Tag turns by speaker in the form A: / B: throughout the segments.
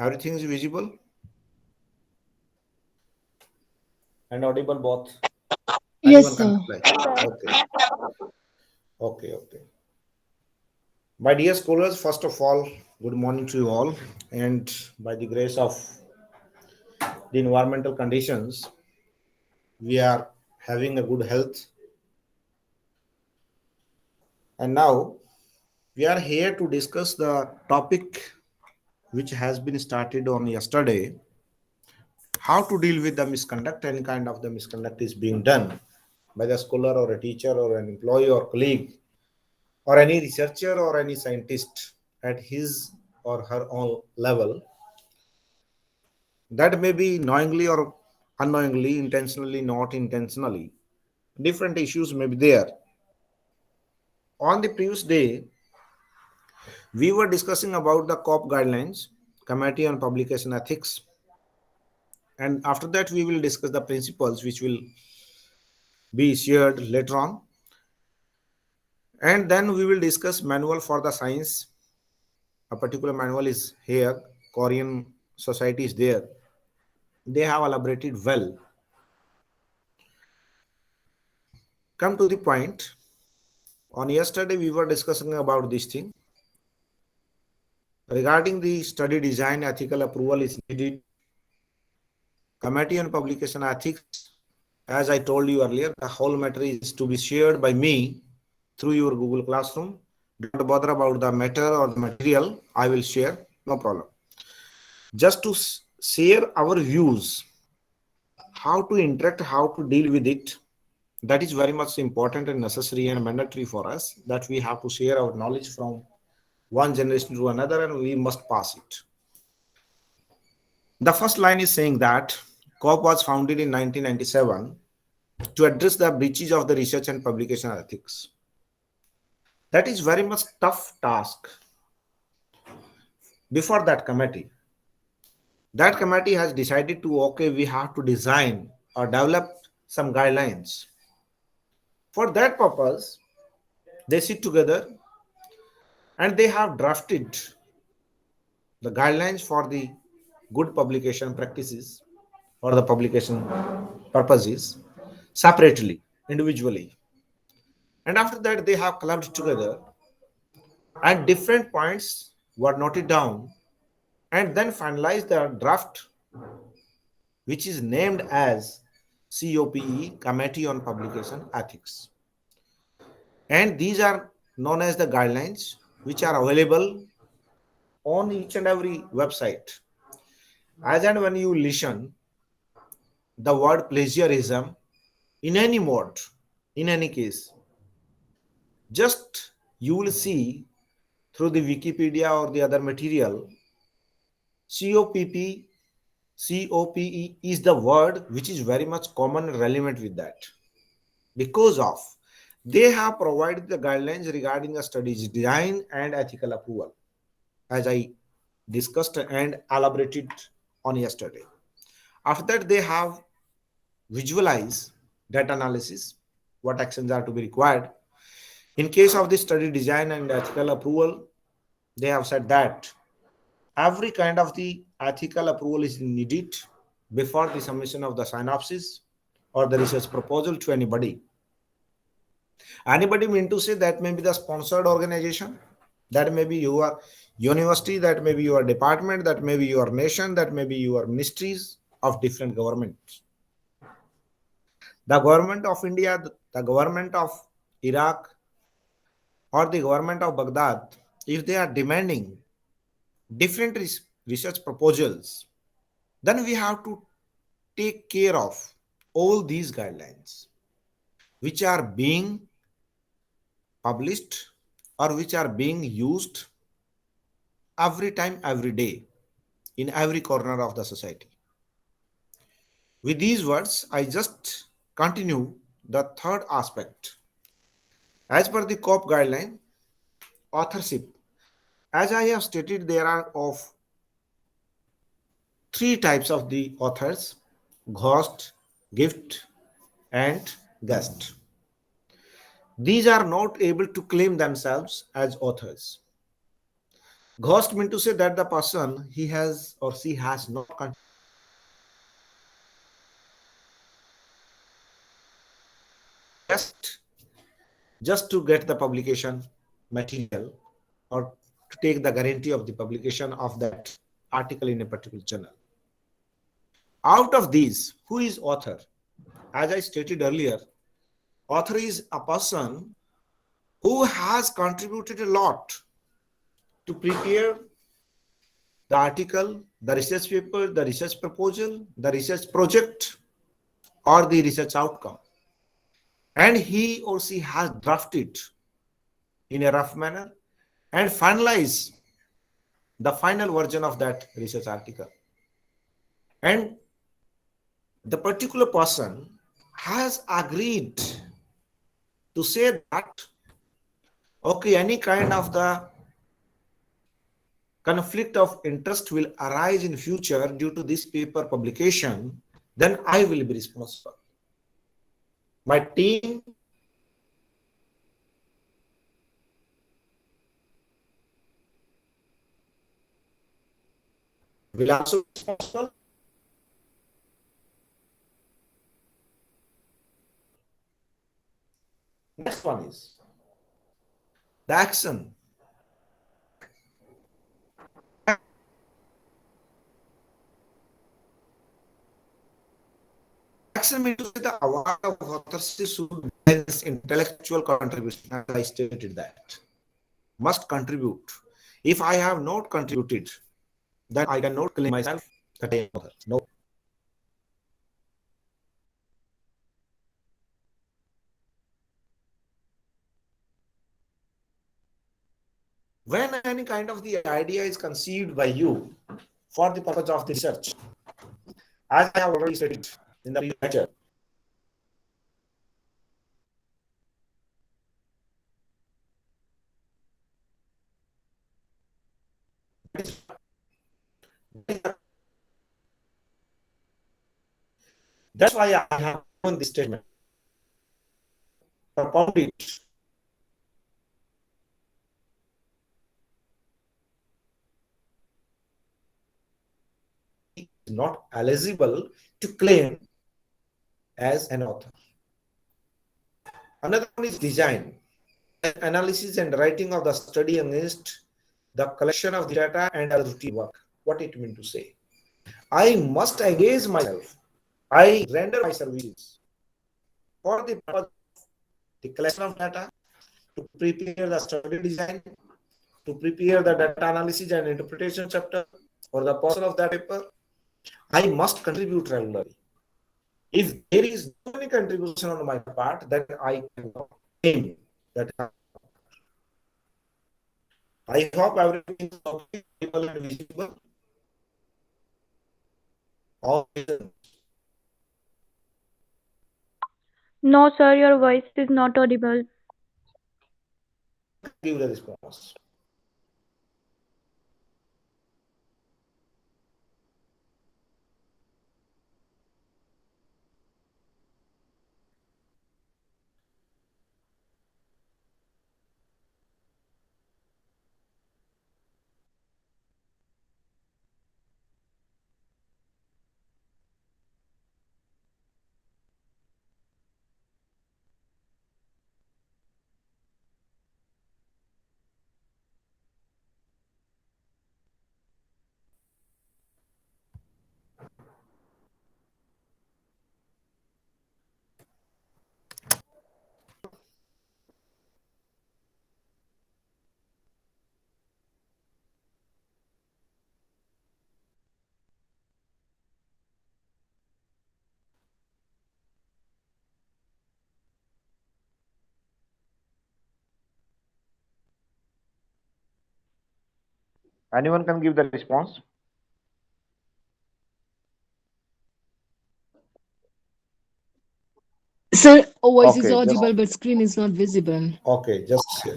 A: Everything is visible
B: and audible both.
A: anyone
C: Yes,
A: can
C: sir.
A: reply. Okay, okay. My dear scholars, first of all, good morning to you all. And by the grace of the environmental conditions, we are having a good health. And now we are here to discuss the topic which has been started on yesterday, how to deal with the misconduct. Any kind of the misconduct is being done by the scholar or a teacher or an employee or colleague or any researcher or any scientist at his or her own level, that may be knowingly or unknowingly, intentionally, not intentionally. Different issues may be there. On the previous day, we were discussing about the COP guidelines, Committee on Publication Ethics, and after that we will discuss the principles which will be shared later on, and then we will discuss manual for the science. A particular manual is here. Korean society is there. They have elaborated well. Come to the point. On yesterday we were discussing about this thing regarding the study design. Ethical approval is needed. Committee on Publication Ethics, as I told you earlier, the whole matter is to be shared by me through your Google Classroom. Don't bother about the matter or the material. I will share, no problem. Just to share our views, how to interact, how to deal with it. That is very much important and necessary and mandatory for us, that we have to share our knowledge from one generation to another, and we must pass it. The first line is saying that COP was founded in 1997 to address the breaches of the research and publication ethics. That is very much tough task. Before that committee has decided to, okay, we have to design or develop some guidelines. For that purpose, they sit together and they have drafted the guidelines for the good publication practices or the publication purposes separately, individually. And after that, they have clubbed together and different points were noted down and then finalized the draft, which is named as COPE, Committee on Publication Ethics. And these are known as the guidelines, which are available on each and every website. As and when you listen the word plagiarism in any mode, in any case, just you will see through the Wikipedia or the other material, COPP, COPE is the word which is very much common and relevant with that, because of they have provided the guidelines regarding the studies design and ethical approval, as I discussed and elaborated on yesterday. After that, they have visualized data analysis, what actions are to be required. In case of the study design and ethical approval, they have said that every kind of the ethical approval is needed before the submission of the synopsis or the research proposal to anybody. Anybody mean to say that may be the sponsored organization, that may be your university, that may be your department, that may be your nation, that may be your ministries of different governments. The government of India, the government of Iraq, or the government of Baghdad, if they are demanding different research proposals, then we have to take care of all these guidelines which are being published or which are being used every time, every day, in every corner of the society. With these words, I just continue the third aspect. As per the COP guideline, authorship, as I have stated, there are of three types of the authors: ghost, gift, and guest. These are not able to claim themselves as authors. Ghost mean to say that the person he has or she has not just to get the publication material or to take the guarantee of the publication of that article in a particular journal. Out of these, who is author? As I stated earlier, author is a person who has contributed a lot to prepare the article, the research paper, the research proposal, the research project, or the research outcome. And he or she has drafted in a rough manner and finalize the final version of that research article. And the particular person has agreed to say that, okay, any kind of the conflict of interest will arise in future due to this paper publication, then I will be responsible. My team will also be responsible. Next one is the action. Action means to say the award of authorship should balance intellectual contribution, as I stated that. Must contribute. If I have not contributed, then I cannot claim myself that I am author. No. When any kind of the idea is conceived by you for the purpose of the research, as I have already stated in the previous lecture, that's why I have given this statement, propounded is not eligible to claim as an author. Another one is design, analysis and writing of the study against the collection of the data and other routine work. What it means to say, I must engage myself. I render my services for the purpose of the collection of data, to prepare the study design, to prepare the data analysis and interpretation chapter or the portion of that paper. I must contribute regularly. If there is no any contribution on my part, then I cannot claim that. I hope everything is okay, visible and visible. All
C: No, sir, your voice is not audible.
A: give the response. Anyone can give the response.
D: Sir, voice is
A: Okay,
D: audible, but screen is not visible.
A: okay, just share.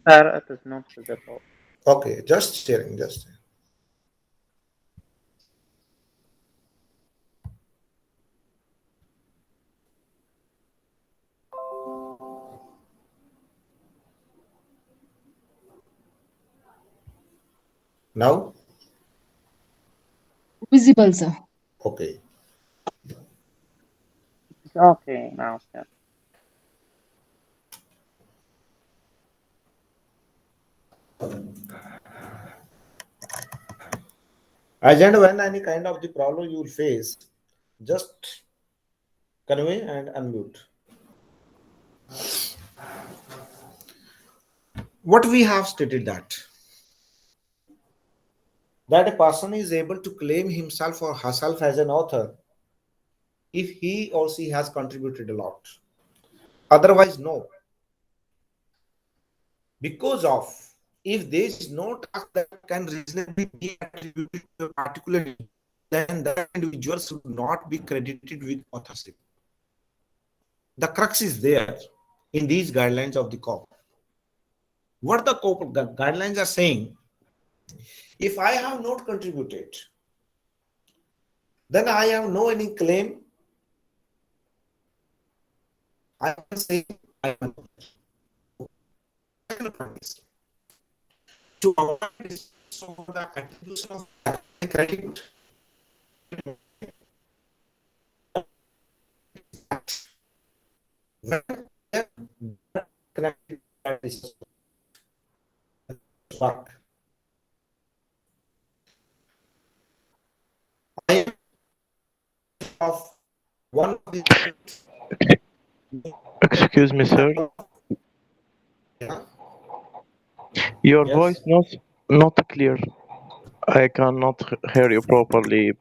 B: Sir, it is not visible.
A: Okay, just sharing, just. Now,
D: Visible, sir.
A: okay.
B: It's okay now, sir.
A: As and when any kind of the problem you will face, just convey and unmute. What we have stated that a person is able to claim himself or herself as an author if he or she has contributed a lot. Otherwise, no. Because of if there is no task that can reasonably be attributed to a particular individual, then that individual should not be credited with authorship. The crux is there in these guidelines of the COP. What the COP guidelines are saying, if I have not contributed, then I have no any claim. I can say I am to avoid this, so the attribution of credit when connected to this work. I am of one of the
E: Excuse me, sir.
A: yeah.
E: Your
A: Yes,
E: voice not clear. I cannot hear you properly.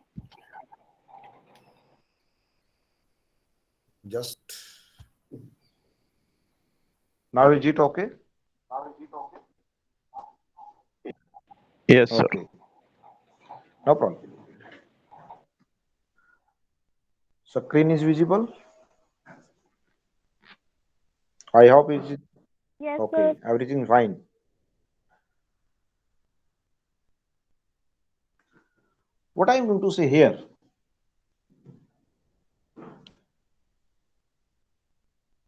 A: just now is it okay?
E: Yes, sir.
A: Okay, no problem. Screen is visible. I hope it is
C: Yes,
A: okay.
C: sir.
A: Everything fine. What I am going to say here,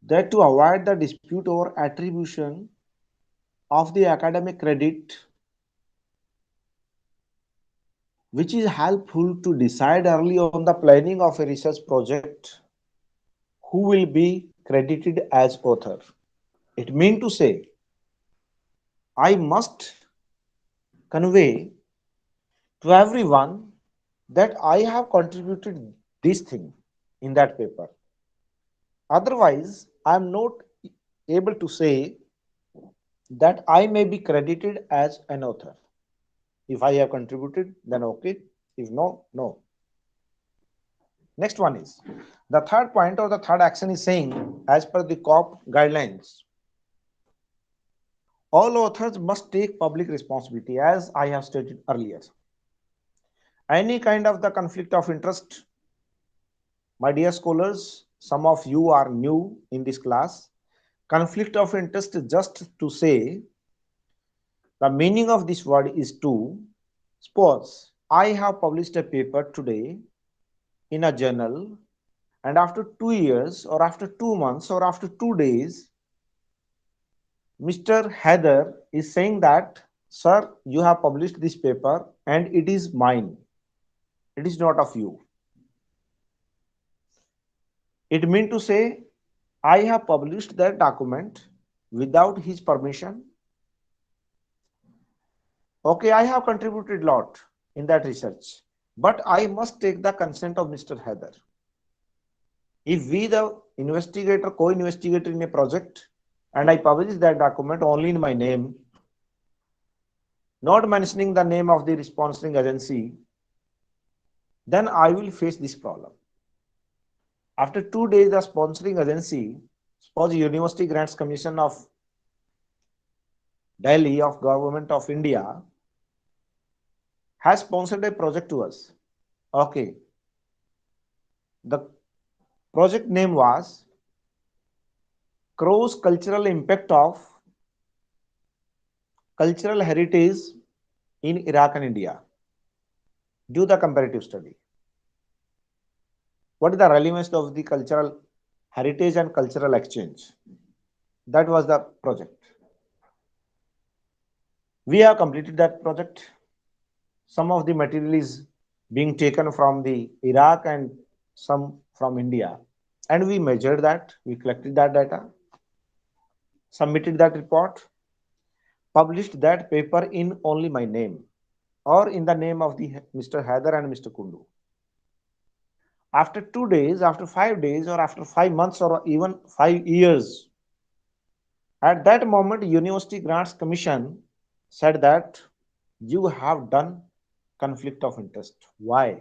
A: that to avoid the dispute over attribution of the academic credit, which is helpful to decide early on the planning of a research project who will be credited as author. It means to say, I must convey to everyone that I have contributed this thing in that paper. Otherwise, I am not able to say that I may be credited as an author. If I have contributed, then okay. If no, no. Next one is the third point or the third action is saying, as per the COP guidelines, all authors must take public responsibility, as I have stated earlier. Any kind of the conflict of interest, my dear scholars, some of you are new in this class. Conflict of interest, just to say, the meaning of this word is to suppose I have published a paper today in a journal, and after 2 years or after 2 months or after 2 days, Mr. Heather is saying that, sir, you have published this paper and it is mine. It is not of you. It means to say, I have published that document without his permission. Okay, I have contributed a lot in that research, but I must take the consent of Mr. Heather. If we, the investigator, co-investigator in a project, and I publish that document only in my name, not mentioning the name of the sponsoring agency, then I will face this problem. After 2 days, the sponsoring agency, suppose University Grants Commission of Delhi of Government of India, has sponsored a project to us. Okay. The project name was Cross Cultural Impact of Cultural Heritage in Iraq and India. Do the comparative study. What is the relevance of the cultural heritage and cultural exchange? That was the project. We have completed that project. some of the material is being taken from the Iraq and some from India. And we measured that, we collected that data, submitted that report, published that paper in only my name or in the name of the Mr. Haider and Mr. Kundu. After 2 days, after 5 days, or after 5 months, or even 5 years, at that moment, University Grants Commission said that you have done conflict of interest. Why?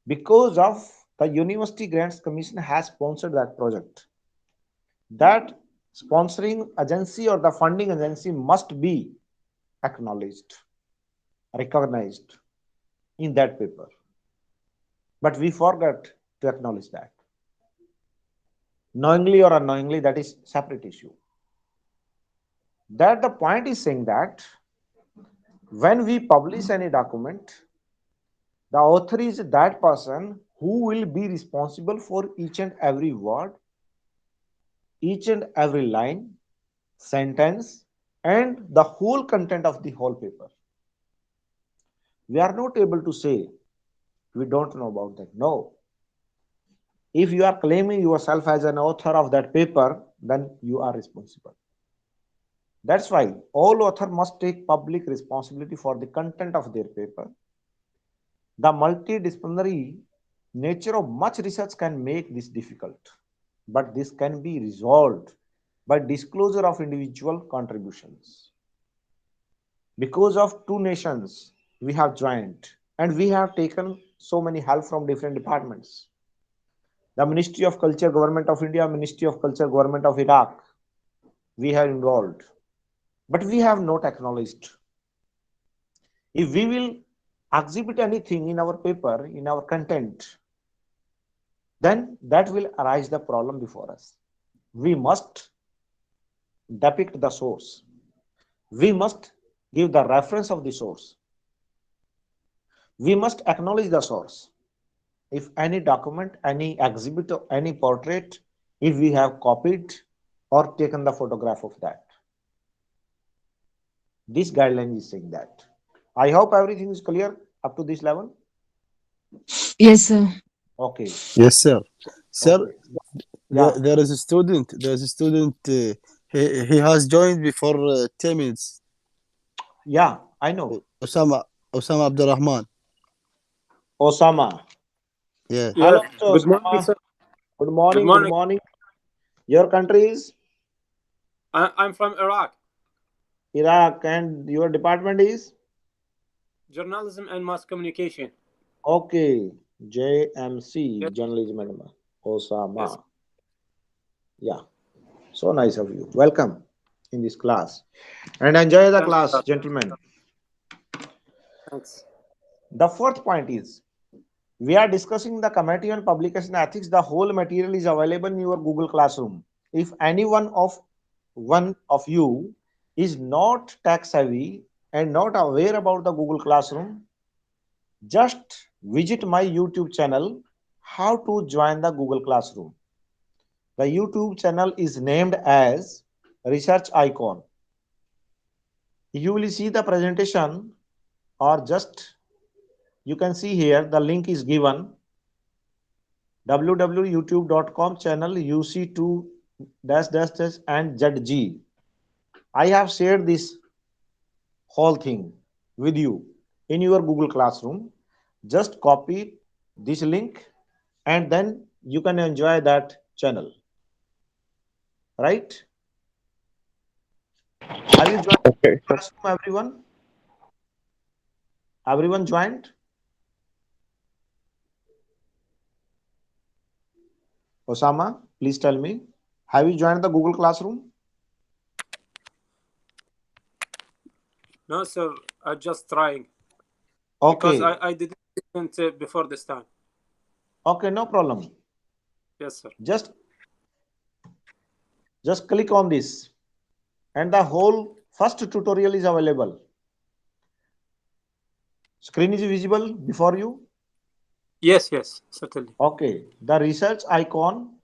A: Because of the University Grants Commission has sponsored that project. That sponsoring agency or the funding agency must be acknowledged, recognized in that paper. But we forgot to acknowledge that. Knowingly or unknowingly, that is separate issue. That the point is saying that when we publish any document, the author is that person who will be responsible for each and every word, each and every line, sentence, and the whole content of the whole paper. We are not able to say we don't know about that. No. If you are claiming yourself as an author of that paper, then you are responsible. That's why all author must take public responsibility for the content of their paper. The multidisciplinary nature of much research can make this difficult, but this can be resolved by disclosure of individual contributions. Because of two nations, we have joined and we have taken so many help from different departments. The Ministry of Culture, Government of India, Ministry of Culture, Government of Iraq, we have involved, but we have not acknowledged. If we will exhibit anything in our paper, in our content, then that will arise the problem before us. We must depict the source. We must give the reference of the source. We must acknowledge the source. If any document, any exhibit, any portrait, if we have copied or taken the photograph of that. This guideline is saying that. I hope everything is clear up to this level.
D: Yes, sir.
A: Okay.
F: Yes, sir. Sir,
A: Okay. Yeah.
F: there is a student. There is a student. He has joined before 10 minutes.
A: Yeah, I know.
F: Osama Abdurrahman.
A: Osama.
F: Yeah.
G: Yeah.
A: Hello, Mr.
G: Good morning,
A: Osama.
G: sir.
A: Good morning.
G: Good
A: Good
G: morning.
A: morning. Your country is
G: I'm from Iraq.
A: Iraq, and your department is
G: Journalism and mass communication.
A: okay. JMC,
G: Yes.
A: Journalism and Osama.
G: Yes.
A: Yeah. So nice of you. Welcome in this class. And enjoy the
G: Thanks,
A: class,
G: sir.
A: gentlemen.
G: Thanks.
A: The fourth point is we are discussing the committee on publication ethics. The whole material is available in your Google Classroom. If any one of you is not tech savvy and not aware about the Google Classroom, just visit my YouTube channel, How to Join the Google Classroom. The YouTube channel is named as Research Icon. You will see the presentation, or just you can see here the link is given www.youtube.com channel UC2 and ZG. I have shared this whole thing with you in your Google Classroom. Just copy this link and then you can enjoy that channel. Right? Have you joined
E: Okay, sir.
A: Classroom, everyone? Everyone joined? Osama, please tell me, have you joined the Google Classroom?
G: No, sir. I'm just trying because
A: Okay,
G: I didn't listen before this time.
A: okay, no problem.
G: Yes, sir.
A: Just click on this and the whole first tutorial is available. Screen is visible before you?
G: Yes, yes, certainly.
A: Okay, the research icon,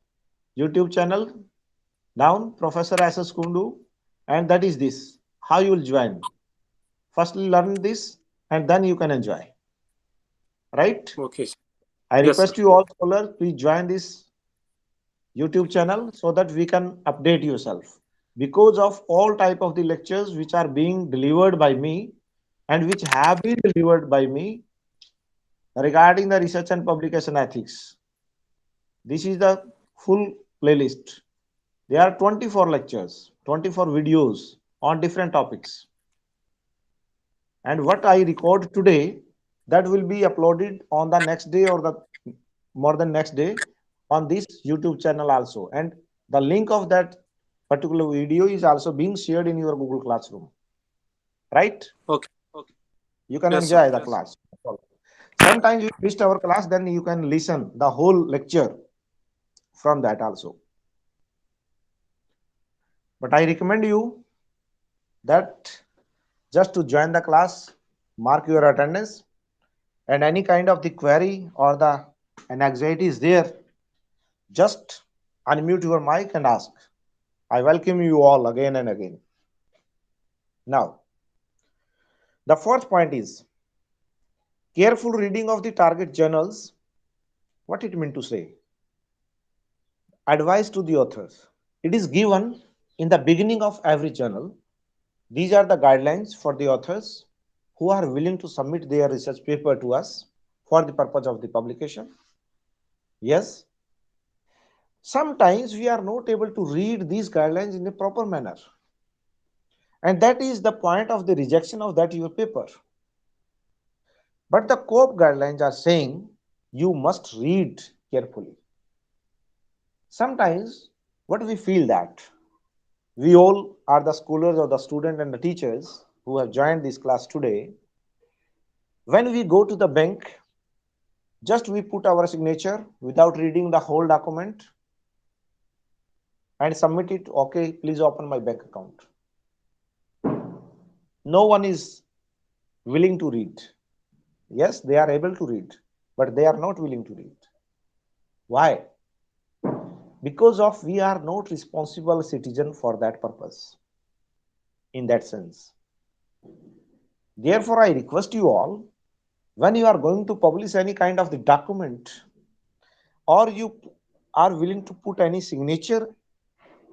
A: YouTube channel, down, Professor SS Kundu, and that is this, how you will join. Firstly, learn this, and then you can enjoy. Right?
G: Okay.
A: I
G: Yes,
A: request
G: sir.
A: you all scholars, please join this YouTube channel so that we can update yourself. Because of all type of the lectures which are being delivered by me and which have been delivered by me regarding the research and publication ethics. This is the full playlist. There are 24 lectures, 24 videos on different topics. And what I record today, that will be uploaded on the next day or the more than next day on this YouTube channel also. And the link of that particular video is also being shared in your Google Classroom. Right?
G: Okay.
A: You can
G: Yes, sir.
A: enjoy the class. Sometimes you missed our class, then you can listen the whole lecture from that also. But I recommend you that just to join the class, mark your attendance, and any kind of the query or the an anxiety is there, just unmute your mic and ask. I welcome you all again and again. Now, the fourth point is careful reading of the target journals. What it meant to say? Advice to the authors. It is given in the beginning of every journal. These are the guidelines for the authors who are willing to submit their research paper to us for the purpose of the publication. Yes, sometimes we are not able to read these guidelines in a proper manner. And that is the point of the rejection of that your paper. But the COPE guidelines are saying you must read carefully. Sometimes what we feel that we all are the scholars or the student and the teachers who have joined this class today. When we go to the bank, just we put our signature without reading the whole document and submit it. Okay, please open my bank account. No one is willing to read. Yes, they are able to read, but they are not willing to read. Why? Because of we are not responsible citizen for that purpose. In that sense. Therefore, I request you all, when you are going to publish any kind of the document, or you are willing to put any signature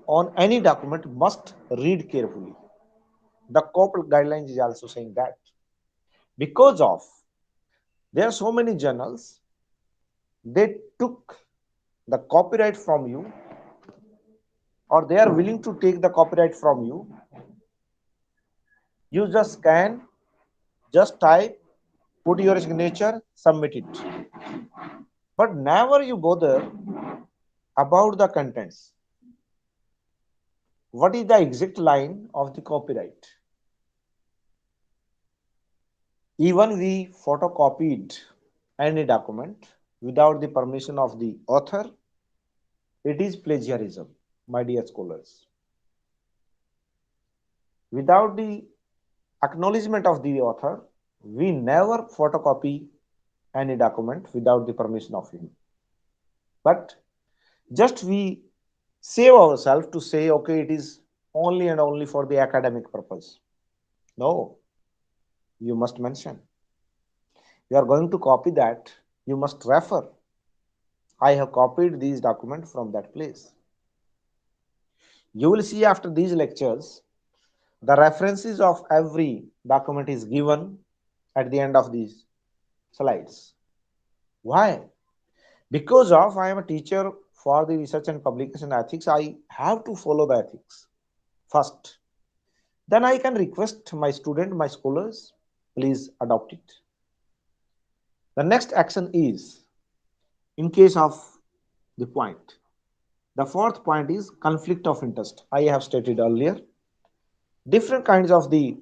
A: on any document, must read carefully. The corporate guidelines is also saying that. Because of there are so many journals, they took the copyright from you, or they are willing to take the copyright from you. You just scan, just type, put your signature, submit it. But never you bother about the contents. What is the exact line of the copyright? Even we photocopied any document without the permission of the author, it is plagiarism, my dear scholars. Without the acknowledgement of the author, we never photocopy any document without the permission of him. But just we save ourselves to say, okay, it is only and only for the academic purpose. No, you must mention. You are going to copy that, you must refer. I have copied these documents from that place. You will see after these lectures, the references of every document is given at the end of these slides. Why? Because of I am a teacher for the research and publication ethics, I have to follow the ethics first. Then I can request my student, my scholars, please adopt it. The next action is, in case of the point, the fourth point is conflict of interest. I have stated earlier, different kinds of the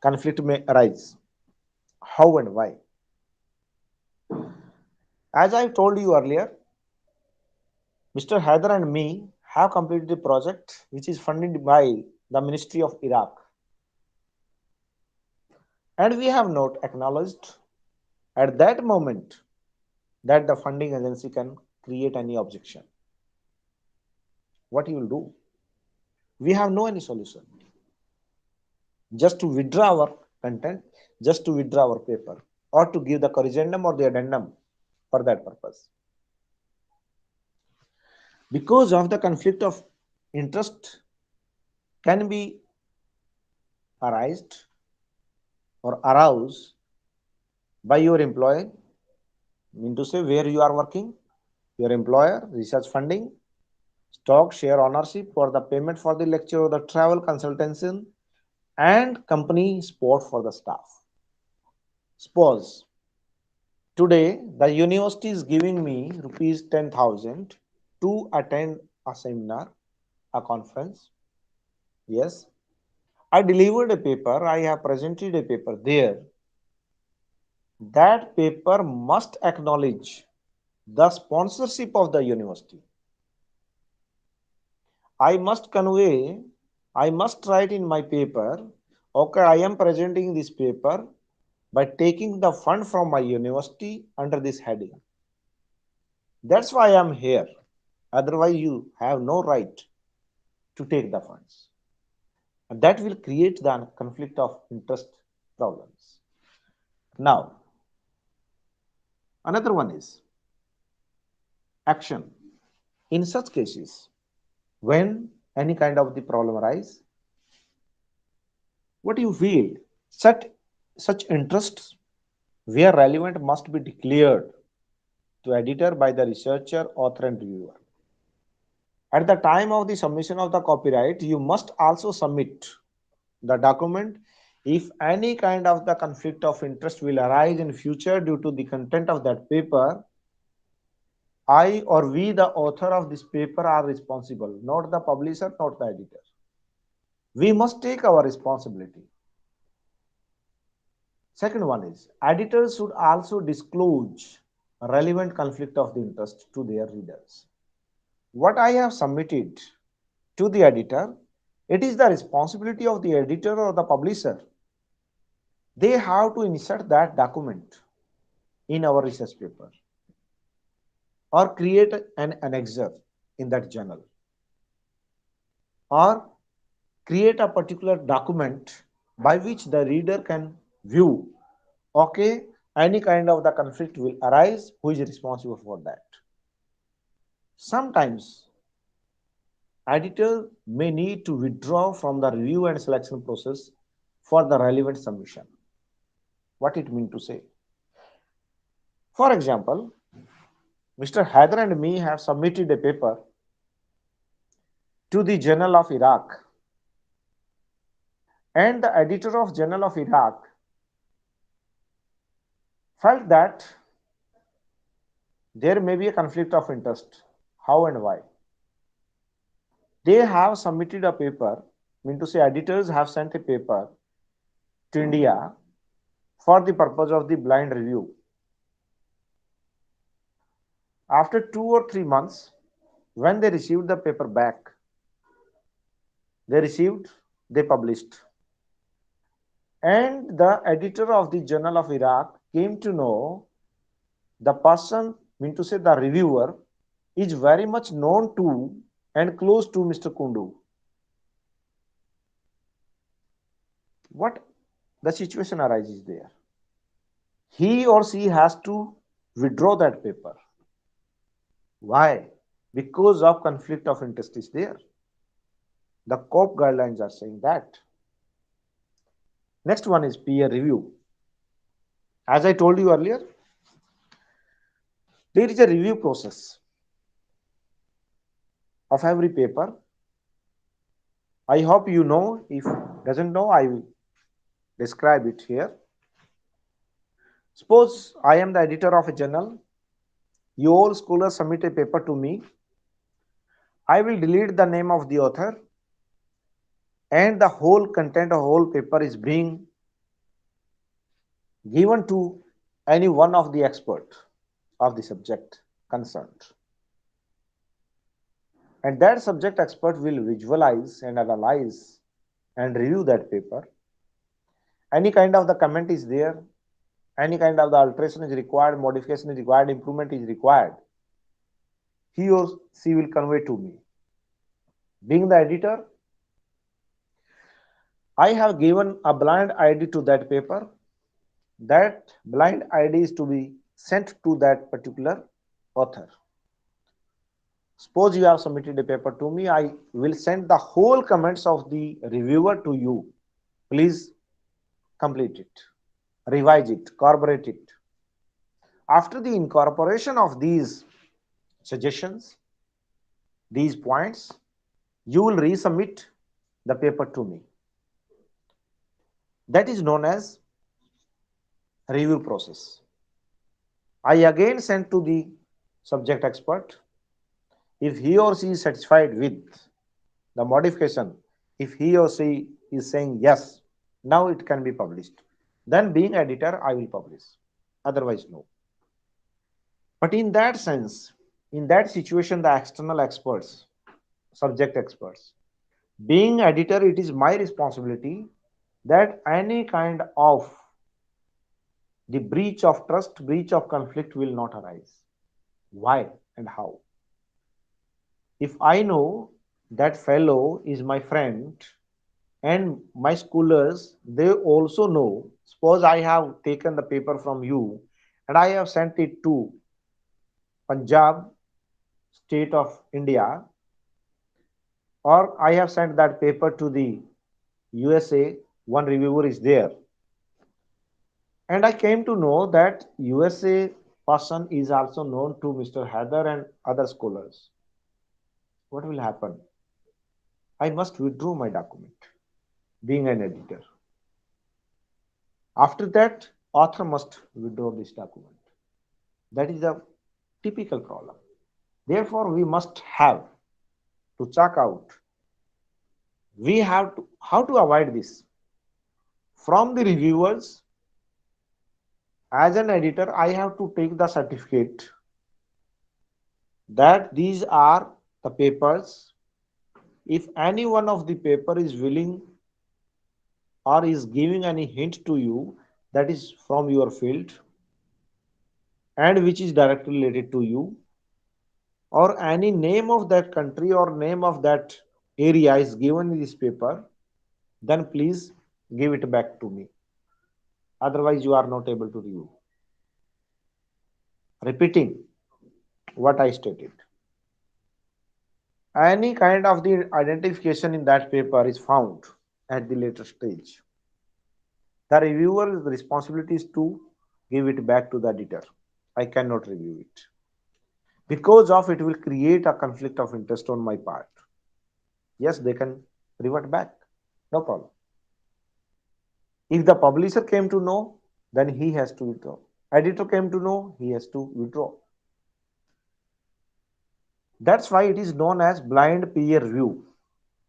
A: conflict may arise. How and why? As I told you earlier, Mr. Haider and me have completed a project which is funded by the Ministry of Iraq. And we have not acknowledged at that moment that the funding agency can create any objection. What you will do? We have no any solution. Just to withdraw our content just to withdraw our paper or to give the corrigendum or the addendum for that purpose. Because of the conflict of interest can be arised or aroused by your employer, mean to say where you are working, your employer, research funding, stock share ownership for the payment for the lecture or the travel consultation, and company support for the staff. Suppose today the university is giving me rupees 10,000 to attend a seminar, a conference. Yes, I delivered a paper, I have presented a paper there. That paper must acknowledge the sponsorship of the university. I must convey, I must write in my paper, okay, I am presenting this paper by taking the fund from my university under this heading. That's why I am here. Otherwise, you have no right to take the funds. And that will create the conflict of interest problems. Now, another one is action. In such cases, when any kind of the problem arise, what you feel, such interests where relevant must be declared to editor by the researcher, author, and reviewer. At the time of the submission of the copyright, you must also submit the document if any kind of the conflict of interest will arise in future due to the content of that paper. I or we, the author of this paper, are responsible, not the publisher, not the editor. We must take our responsibility. Second one is editors should also disclose relevant conflict of the interest to their readers. What I have submitted to the editor, it is the responsibility of the editor or the publisher. They have to insert that document in our research paper or create an annexure in that journal or create a particular document by which the reader can view, okay, any kind of the conflict will arise, who is responsible for that. Sometimes editor may need to withdraw from the review and selection process for the relevant submission. What it means to say? For example, Mr. Haider and me have submitted a paper to the Journal of Iraq, and the editor of Journal of Iraq felt that there may be a conflict of interest. How and why? They have submitted a paper, mean to say editors have sent a paper to India for the purpose of the blind review. After 2 or 3 months, when they received the paper back, they published. And the editor of the Journal of Iraq came to know the person, mean to say the reviewer, is very much known to and close to Mr. Kundu. What the situation arises there? He or she has to withdraw that paper. Why? Because of conflict of interest is there. The COPE guidelines are saying that. Next one is peer review. As I told you earlier, there is a review process of every paper. I hope you know. If doesn't know, I will describe it here. Suppose I am the editor of a journal. You all scholars submit a paper to me. I will delete the name of the author, and the whole content of whole paper is being given to any one of the expert of the subject concerned. And that subject expert will visualize and analyze and review that paper. Any kind of the comment is there, any kind of the alteration is required, modification is required, improvement is required, he or she will convey to me. Being the editor, I have given a blind ID to that paper. That blind ID is to be sent to that particular author. Suppose you have submitted a paper to me, I will send the whole comments of the reviewer to you. Please complete it, revise it, corroborate it. After the incorporation of these suggestions, these points, you will resubmit the paper to me. That is known as review process. I again send to the subject expert. If he or she is satisfied with the modification, if he or she is saying yes, now it can be published, then being editor, I will publish. Otherwise, no. But in that sense, in that situation, the external experts, subject experts, being editor, it is my responsibility that any kind of the breach of trust, breach of conflict will not arise. Why and how? If I know that fellow is my friend and my scholars, they also know, suppose I have taken the paper from you and I have sent it to Punjab state of India, or I have sent that paper to the USA, one reviewer is there, and I came to know that USA person is also known to Mr. Heather and other scholars. What will happen? I must withdraw my document, being an editor. After that, author must withdraw this document. That is a typical problem. Therefore, we must have to check out. We have to how to avoid this. From the reviewers, as an editor, I have to take the certificate that these are the papers. If any one of the paper is willing or is giving any hint to you that is from your field and which is directly related to you, or any name of that country or name of that area is given in this paper, then please give it back to me. Otherwise, you are not able to review. Repeating what I stated. Any kind of the identification in that paper is found at the later stage. The reviewer's responsibility is to give it back to the editor. I cannot review it. Because of it will create a conflict of interest on my part. Yes, they can revert back. No problem. If the publisher came to know, then he has to withdraw. Editor came to know, he has to withdraw. That's why it is known as blind peer review.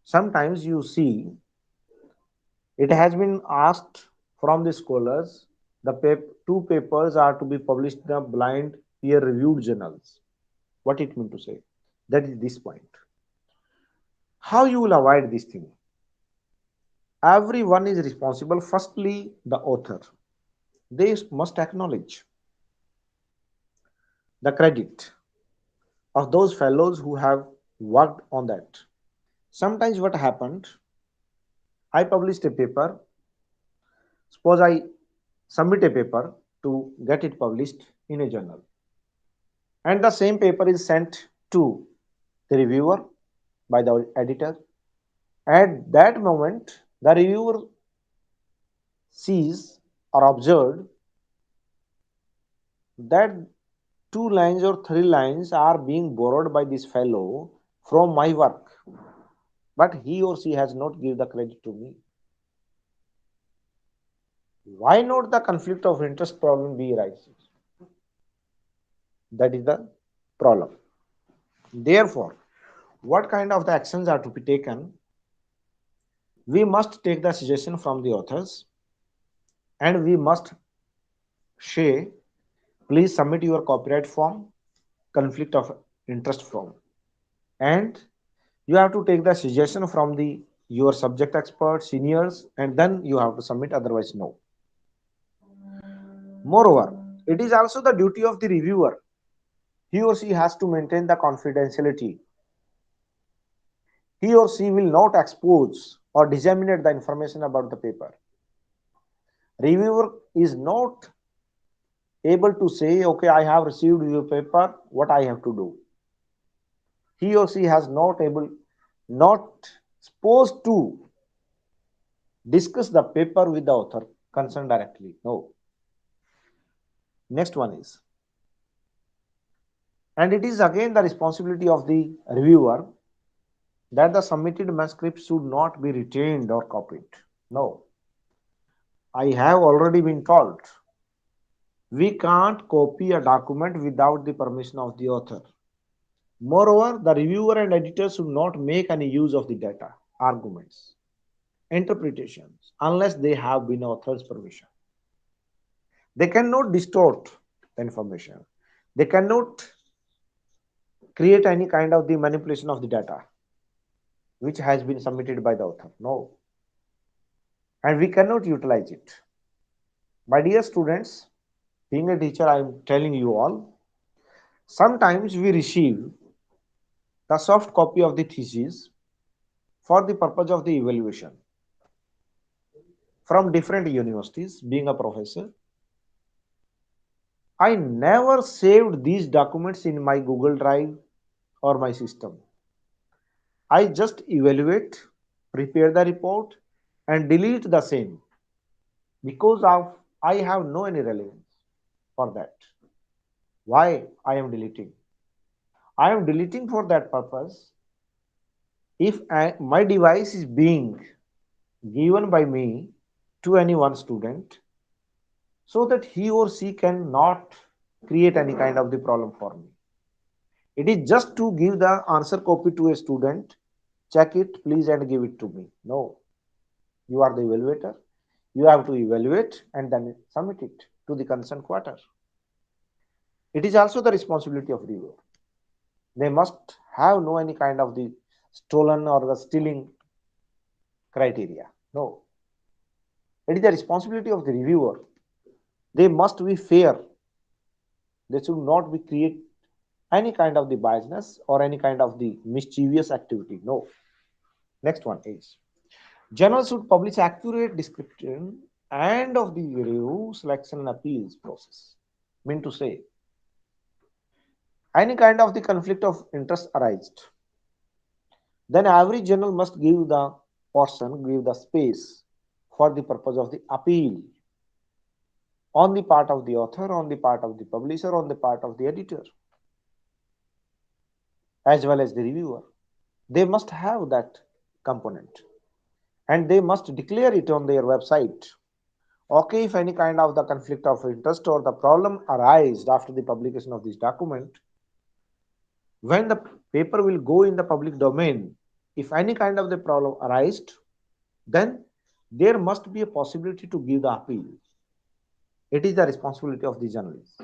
A: Sometimes you see it has been asked from the scholars, the two papers are to be published in the blind peer reviewed journals. What it means to say? That is this point. How you will avoid this thing? Everyone is responsible. Firstly, the author. They must acknowledge the credit of those fellows who have worked on that. Sometimes what happened, I published a paper. Suppose I submit a paper to get it published in a journal. And the same paper is sent to the reviewer by the editor. At that moment, the reviewer sees or observed that 2 lines or 3 lines are being borrowed by this fellow from my work, but he or she has not given the credit to me. Why not the conflict of interest problem be arises? That is the problem. Therefore, what kind of the actions are to be taken? We must take the suggestion from the authors and we must say, please submit your copyright form, conflict of interest form. And you have to take the suggestion from the your subject expert, seniors, and then you have to submit, otherwise no. Moreover, it is also the duty of the reviewer. He or she has to maintain the confidentiality. He or she will not expose or disseminate the information about the paper. Reviewer is not able to say, okay, I have received your paper, what I have to do. He or she has not supposed to discuss the paper with the author concerned directly. No. Next one is, and it is again the responsibility of the reviewer that the submitted manuscript should not be retained or copied. No. I have already been told we can't copy a document without the permission of the author. Moreover, the reviewer and editor should not make any use of the data, arguments, interpretations unless they have been author's permission. They cannot distort the information. They cannot create any kind of the manipulation of the data which has been submitted by the author. No. And we cannot utilize it. My dear students, being a teacher, I am telling you all, sometimes we receive the soft copy of the thesis for the purpose of the evaluation from different universities. Being a professor, I never saved these documents in my Google Drive or my system. I just evaluate, prepare the report, and delete the same because of I have no any relevance for that. Why I am deleting? I am deleting for that purpose. If my device is being given by me to any one student, so that he or she cannot create any kind of the problem for me. It is just to give the answer copy to a student, check it please and give it to me. No, you are the evaluator. You have to evaluate and then submit it to the concerned quarter. It is also the responsibility of reviewer. They must have no any kind of the stolen or the stealing criteria. No. It is the responsibility of the reviewer. They must be fair. They should not be create any kind of the biasness or any kind of the mischievous activity. No. Next one is, journals should publish accurate description and of the review, selection and appeals process. Mean to say, any kind of the conflict of interest arised, then every journal must give the space for the purpose of the appeal on the part of the author, on the part of the publisher, on the part of the editor, as well as the reviewer. They must have that component and they must declare it on their website. Okay, if any kind of the conflict of interest or the problem arises after the publication of this document, when the paper will go in the public domain, if any kind of the problem arises, then there must be a possibility to give the appeal. It is the responsibility of the journalists.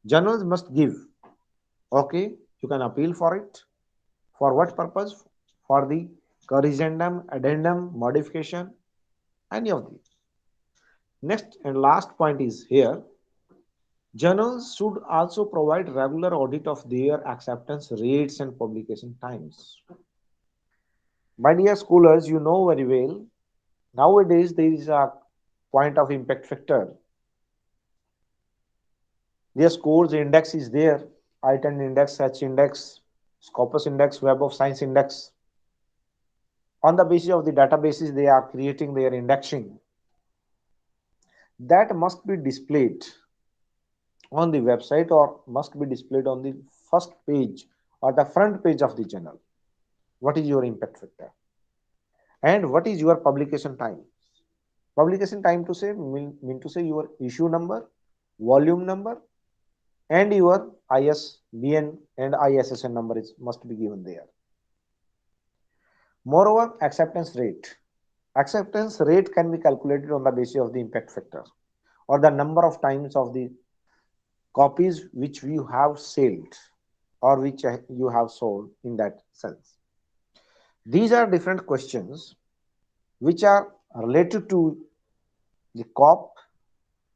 A: Journals must give, okay, you can appeal for it. For what purpose? For the corrigendum, addendum, modification, any of these. Next and last point is here. Journals should also provide regular audit of their acceptance rates and publication times. My dear scholars, you know very well, nowadays there is a point of impact factor. Their scores index is there, I-10 index, H index, Scopus index, Web of Science index. On the basis of the databases, they are creating their indexing. That must be displayed on the website or must be displayed on the first page or the front page of the journal. What is your impact factor? And what is your publication time? Publication time to say mean to say your issue number, volume number, and your ISBN and ISSN number must be given there. Moreover, acceptance rate. Acceptance rate can be calculated on the basis of the impact factor or the number of times of the copies which you have sold or which you have sold in that sense. These are different questions which are related to the COP,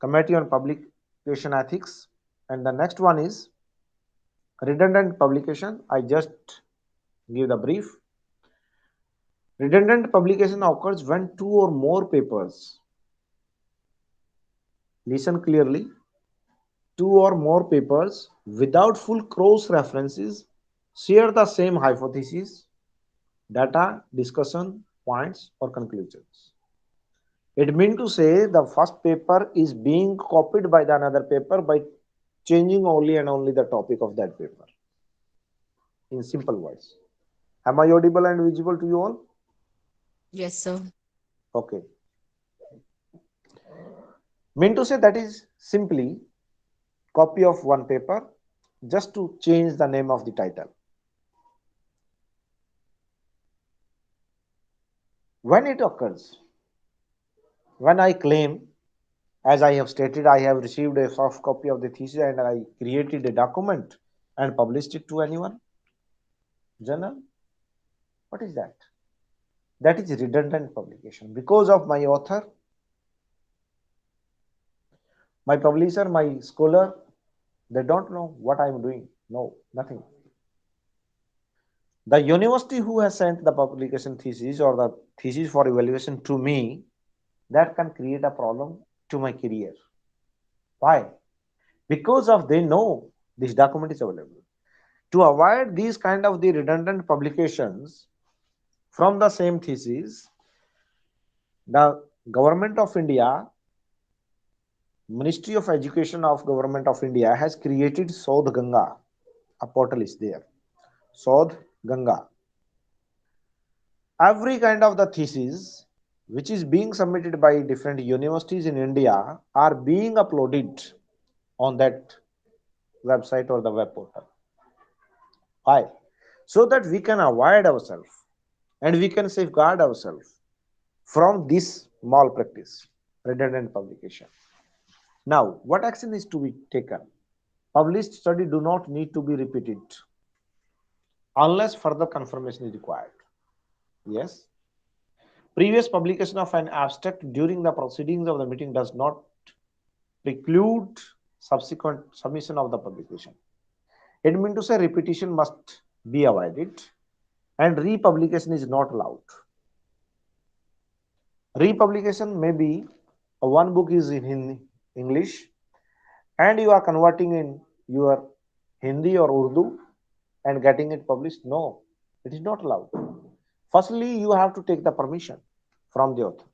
A: Committee on Publication Ethics, and the next one is redundant publication. I just give the brief. Redundant publication occurs when two or more papers, listen clearly, two or more papers without full cross references share the same hypothesis, data, discussion points, or conclusions. It means to say the first paper is being copied by the another paper by changing only and only the topic of that paper. In simple words. Am I audible and visible to you all?
D: Yes, sir.
A: Okay. Mean to say that is simply copy of one paper just to change the name of the title. When it occurs, when I claim, as I have stated, I have received a soft copy of the thesis and I created a document and published it to anyone, journal, what is that? That is redundant publication because of my author, my publisher, my scholar, they don't know what I am doing. No, nothing. The university who has sent the publication thesis or the thesis for evaluation to me, that can create a problem to my career. Why? Because of they know this document is available. To avoid these kind of the redundant publications from the same thesis, the government of India, Ministry of Education of Government of India has created Sodh Ganga. A portal is there. Sodh Ganga. Every kind of the thesis which is being submitted by different universities in India are being uploaded on that website or the web portal. Why? So that we can avoid ourselves and we can safeguard ourselves from this malpractice, redundant publication. Now, what action is to be taken? Published study do not need to be repeated unless further confirmation is required. Yes. Previous publication of an abstract during the proceedings of the meeting does not preclude subsequent submission of the publication. It means to say repetition must be avoided and republication is not allowed. Republication may be one book is in English and you are converting in your Hindi or Urdu and getting it published. No, it is not allowed. Firstly, you have to take the permission from the author.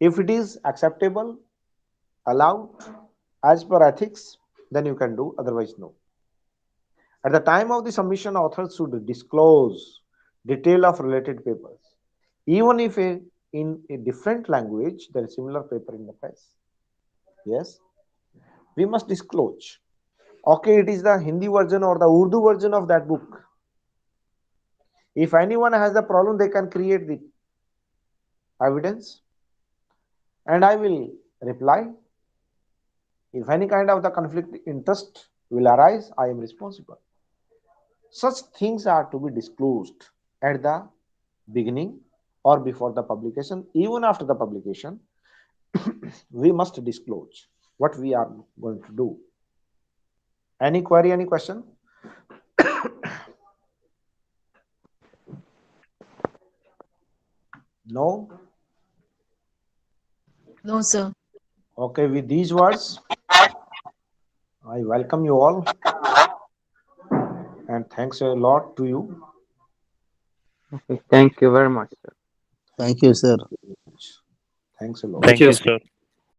A: If it is acceptable, allowed as per ethics, then you can do, otherwise no. At the time of the submission, authors should disclose detail of related papers, even if in a different language there is similar paper in the press. Yes, we must disclose. Okay, it is the Hindi version or the Urdu version of that book. If anyone has a problem, they can create the evidence and I will reply. If any kind of the conflict interest will arise, I am responsible. Such things are to be disclosed at the beginning or before the publication. Even after the publication, we must disclose what we are going to do. Any query, any question? No?
D: No, sir.
A: Okay, with these words, I welcome you all and thanks a lot to you.
B: Okay, thank you very much, sir.
F: Thank you, sir.
A: Thanks a lot.
E: Thank you, sir.